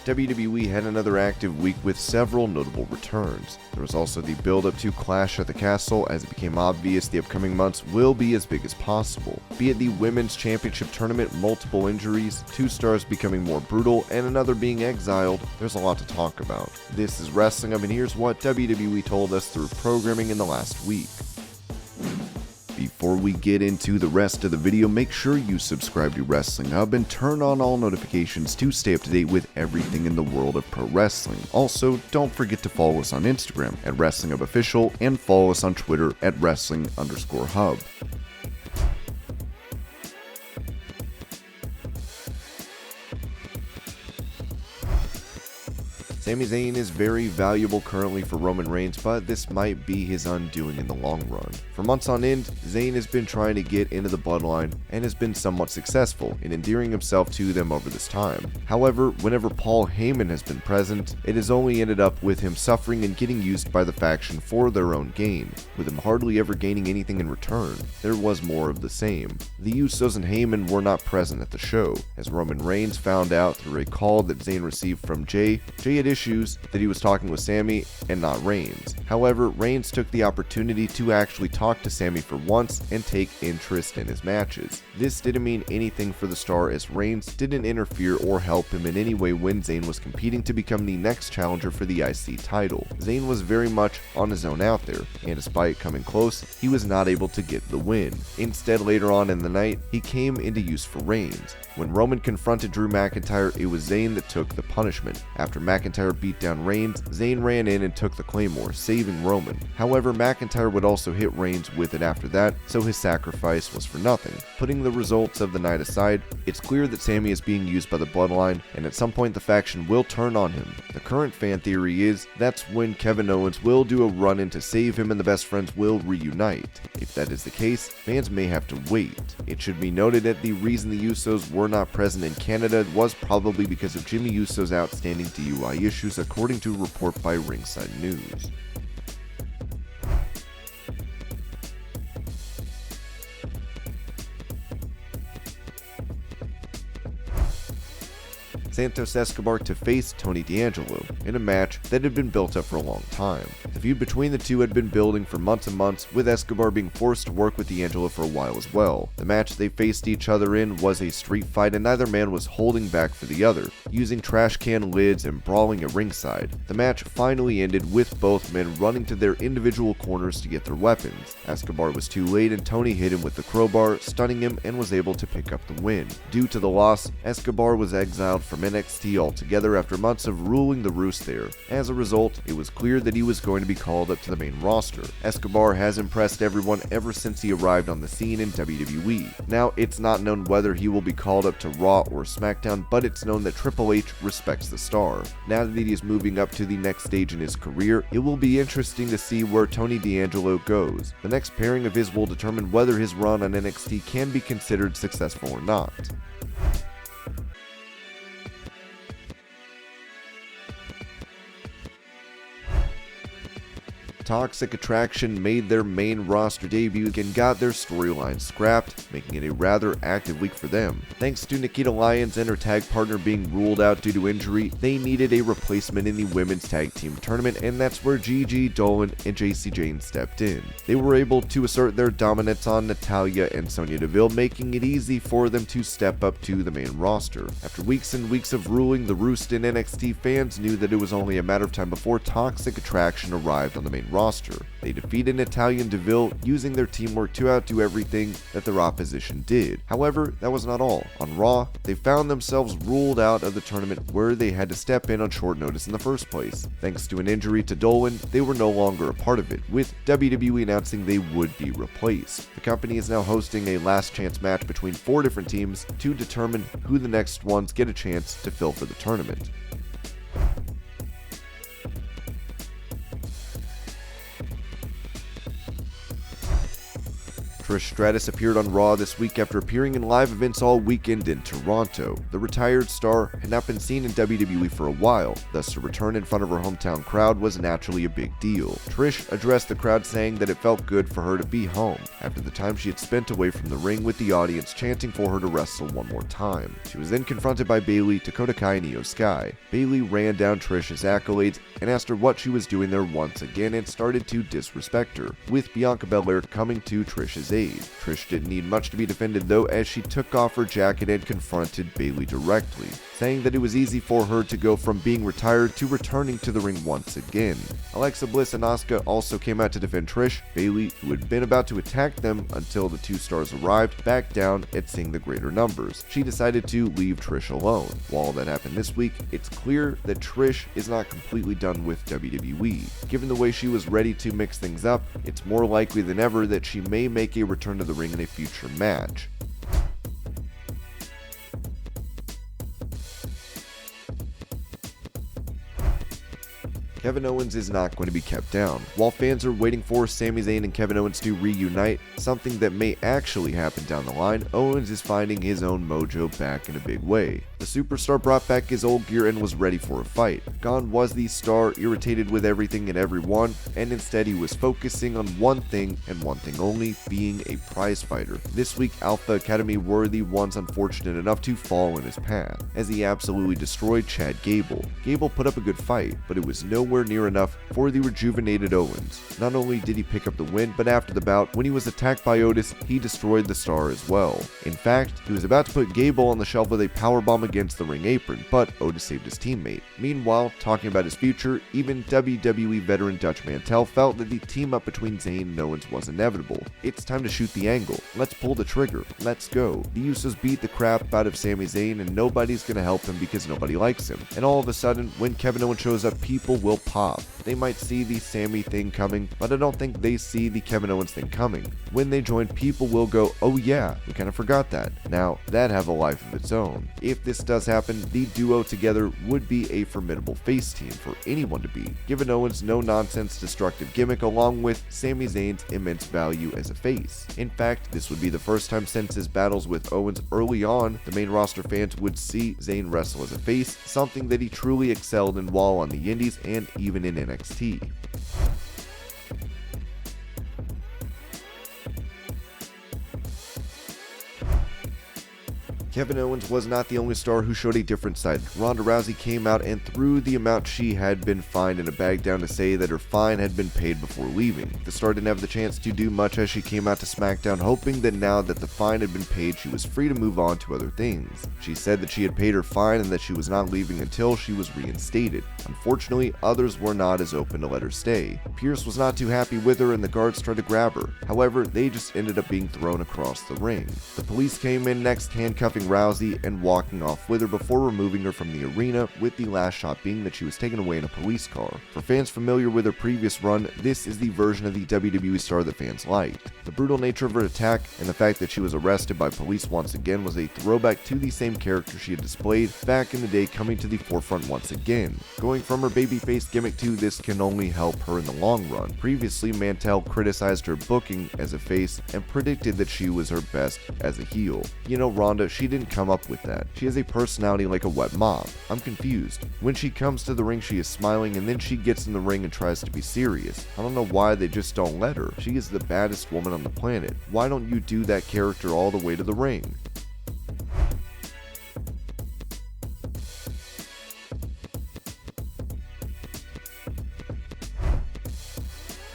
WWE had another active week with several notable returns. There was also the build-up to Clash at the Castle, as it became obvious the upcoming months will be as big as possible. Be it the Women's Championship Tournament, multiple injuries, 2 stars becoming more brutal, and another being exiled, there's a lot to talk about. This is Wrestling Hub, and here's what WWE told us through programming in the last week. Before we get into the rest of the video, make sure you subscribe to Wrestling Hub and turn on all notifications to stay up to date with everything in the world of pro wrestling. Also, don't forget to follow us on Instagram at Wrestling Hub Official and follow us on Twitter at Wrestling_Hub. Sami Zayn is very valuable currently for Roman Reigns, but this might be his undoing in the long run. For months on end, Zayn has been trying to get into the bloodline and has been somewhat successful in endearing himself to them over this time. However, whenever Paul Heyman has been present, it has only ended up with him suffering and getting used by the faction for their own gain, with him hardly ever gaining anything in return. There was more of the same. The Usos and Heyman were not present at the show, as Roman Reigns found out through a call that Zayn received from Jay had issues that he was talking with Sami and not Reigns. However, Reigns took the opportunity to actually talk to Sami for once and take interest in his matches. This didn't mean anything for the star, as Reigns didn't interfere or help him in any way when Zayn was competing to become the next challenger for the IC title. Zayn was very much on his own out there, and despite coming close, he was not able to get the win. Instead, later on in the night, he came into use for Reigns. When Roman confronted Drew McIntyre, it was Zayn that took the punishment. After McIntyre beat down Reigns, Zayn ran in and took the Claymore, saving Roman. However, McIntyre would also hit Reigns with it after that, so his sacrifice was for nothing. Putting the results of the night aside, it's clear that Sami is being used by the Bloodline, and at some point the faction will turn on him. The current fan theory is that's when Kevin Owens will do a run-in to save him and the best friends will reunite. If that is the case, fans may have to wait. It should be noted that the reason the Usos were not present in Canada was probably because of Jimmy Uso's outstanding DUI issues, according to a report by Ringside News. Santos Escobar to face Tony DAngelo in a match that had been built up for a long time. The feud between the two had been building for months and months, with Escobar being forced to work with DAngelo for a while as well. The match they faced each other in was a street fight, and neither man was holding back for the other, using trash can lids and brawling at ringside. The match finally ended with both men running to their individual corners to get their weapons. Escobar was too late and Tony hit him with the crowbar, stunning him, and was able to pick up the win. Due to the loss, Escobar was exiled from NXT altogether after months of ruling the roost there. As a result, it was clear that he was going to be called up to the main roster. Escobar has impressed everyone ever since he arrived on the scene in WWE. Now, it's not known whether he will be called up to Raw or SmackDown, but it's known that Triple H respects the star. Now that he is moving up to the next stage in his career, it will be interesting to see where Tony DAngelo goes. The next pairing of his will determine whether his run on NXT can be considered successful or not. Toxic Attraction made their main roster debut and got their storyline scrapped, making it a rather active week for them. Thanks to Nikita Lyons and her tag partner being ruled out due to injury, they needed a replacement in the women's tag team tournament, and that's where Gigi Dolan and JC Jane stepped in. They were able to assert their dominance on Natalya and Sonya Deville, making it easy for them to step up to the main roster. After weeks and weeks of ruling the roost in NXT, fans knew that it was only a matter of time before Toxic Attraction arrived on the main roster. They defeated Natalya and Deville using their teamwork to outdo everything that their opposition did. However, that was not all. On Raw, they found themselves ruled out of the tournament where they had to step in on short notice in the first place. Thanks to an injury to Dolan, they were no longer a part of it, with WWE announcing they would be replaced. The company is now hosting a last chance match between 4 different teams to determine who the next ones get a chance to fill for the tournament. Trish Stratus appeared on Raw this week after appearing in live events all weekend in Toronto. The retired star had not been seen in WWE for a while, thus to return in front of her hometown crowd was naturally a big deal. Trish addressed the crowd saying that it felt good for her to be home, after the time she had spent away from the ring with the audience chanting for her to wrestle one more time. She was then confronted by Bayley, Dakota Kai, and Io Sky. Bayley ran down Trish's accolades and asked her what she was doing there once again and started to disrespect her, with Bianca Belair coming to Trish's aid. Trish didn't need much to be defended though, as she took off her jacket and confronted Bayley directly, saying that it was easy for her to go from being retired to returning to the ring once again. Alexa Bliss and Asuka also came out to defend Trish. Bayley, who had been about to attack them until the two stars arrived, backed down at seeing the greater numbers. She decided to leave Trish alone. While that happened this week, it's clear that Trish is not completely done with WWE. Given the way she was ready to mix things up, it's more likely than ever that she may make a return to the ring in a future match. Kevin Owens is not going to be kept down. While fans are waiting for Sami Zayn and Kevin Owens to reunite, something that may actually happen down the line, Owens is finding his own mojo back in a big way. The superstar brought back his old gear and was ready for a fight. Gone was the star, irritated with everything and everyone, and instead he was focusing on one thing and one thing only, being a prize fighter. This week, Alpha Academy were the ones unfortunate enough to fall in his path, as he absolutely destroyed Chad Gable. Gable put up a good fight, but it was nowhere near enough for the rejuvenated Owens. Not only did he pick up the win, but after the bout, when he was attacked by Otis, he destroyed the star as well. In fact, he was about to put Gable on the shelf with a powerbomb against the ring apron, but Otis saved his teammate. Meanwhile, talking about his future, even WWE veteran Dutch Mantel felt that the team up between Zayn and Owens was inevitable. It's time to shoot the angle. Let's pull the trigger. Let's go. The Usos beat the crap out of Sami Zayn and nobody's gonna help him because nobody likes him. And all of a sudden, when Kevin Owens shows up, people will pop. They might see the Sami thing coming, but I don't think they see the Kevin Owens thing coming. When they join, people will go, oh yeah, we kind of forgot that. Now, that have a life of its own. If this does happen, the duo together would be a formidable face team for anyone to beat, given Owens' no-nonsense destructive gimmick along with Sami Zayn's immense value as a face. In fact, this would be the first time since his battles with Owens early on, the main roster fans would see Zayn wrestle as a face, something that he truly excelled in while on the indies and even in NXT. Kevin Owens was not the only star who showed a different side. Ronda Rousey came out and threw the amount she had been fined in a bag down to say that her fine had been paid before leaving. The star didn't have the chance to do much as she came out to SmackDown, hoping that now that the fine had been paid, she was free to move on to other things. She said that she had paid her fine and that she was not leaving until she was reinstated. Unfortunately, others were not as open to let her stay. Pierce was not too happy with her and the guards tried to grab her. However, they just ended up being thrown across the ring. The police came in next, handcuffing Rousey and walking off with her before removing her from the arena, with the last shot being that she was taken away in a police car. For fans familiar with her previous run, this is the version of the WWE star that fans liked. The brutal nature of her attack and the fact that she was arrested by police once again was a throwback to the same character she had displayed back in the day, coming to the forefront once again. Going from her babyface gimmick to this can only help her in the long run. Previously, Mantel criticized her booking as a face and predicted that she was her best as a heel. You know, Ronda, she didn't come up with that. She has a personality like a wet mop. I'm confused. When she comes to the ring, she is smiling, and then she gets in the ring and tries to be serious. I don't know why they just don't let her. She is the baddest woman on the planet. Why don't you do that character all the way to the ring?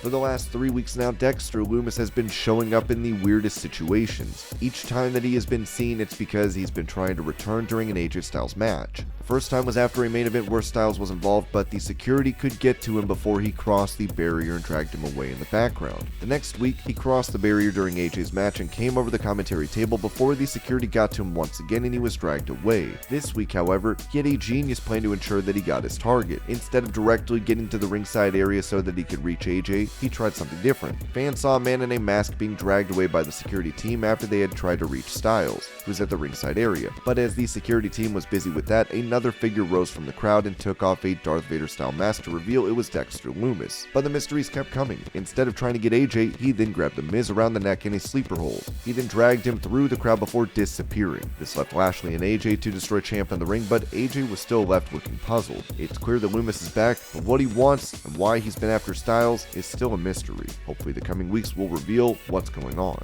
For the last 3 weeks now, Dexter Loomis has been showing up in the weirdest situations. Each time that he has been seen, it's because he's been trying to return during an AJ Styles match. The first time was after a main event where Styles was involved, but the security could get to him before he crossed the barrier and dragged him away in the background. The next week, he crossed the barrier during AJ's match and came over the commentary table before the security got to him once again and he was dragged away. This week, however, he had a genius plan to ensure that he got his target. Instead of directly getting to the ringside area so that he could reach AJ, he tried something different. Fans saw a man in a mask being dragged away by the security team after they had tried to reach Styles, who was at the ringside area. But as the security team was busy with that, another figure rose from the crowd and took off a Darth Vader style mask to reveal it was Dexter Loomis. But the mysteries kept coming. Instead of trying to get AJ, he then grabbed the Miz around the neck in a sleeper hold. He then dragged him through the crowd before disappearing. This left Lashley and AJ to destroy Champ in the ring, but AJ was still left looking puzzled. It's clear that Loomis is back, but what he wants and why he's been after Styles is still a mystery. Hopefully the coming weeks will reveal what's going on.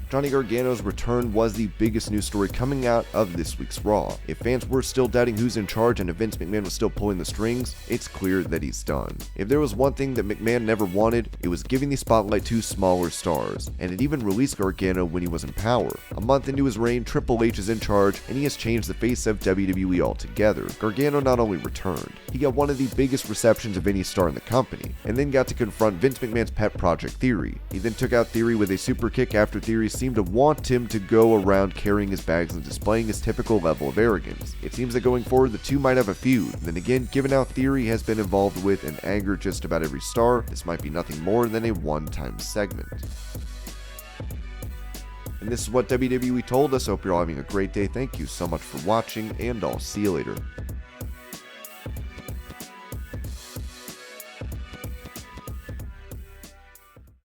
Johnny Gargano's return was the biggest news story coming out of this week's Raw. If fans were still doubting who's in charge and if Vince McMahon was still pulling the strings, it's clear that he's done. If there was one thing that McMahon never wanted, it was giving the spotlight to smaller stars, and it even released Gargano when he was in power. A month into his reign, Triple H is in charge, and he has changed the face of WWE altogether. Gargano not only returned, he got one of the biggest receptions of any star in the company, and then got to confront Vince McMahon's pet project Theory. He then took out Theory with a super kick after Theory seemed to want him to go around carrying his bags and displaying his typical level of arrogance. It seems that going forward the two might have a feud. Then again, given how Theory has been involved with and angered just about every star, this might be nothing more than a one-time segment. And this is what WWE told us. I hope you're all having a great day. Thank you so much for watching, and I'll see you later.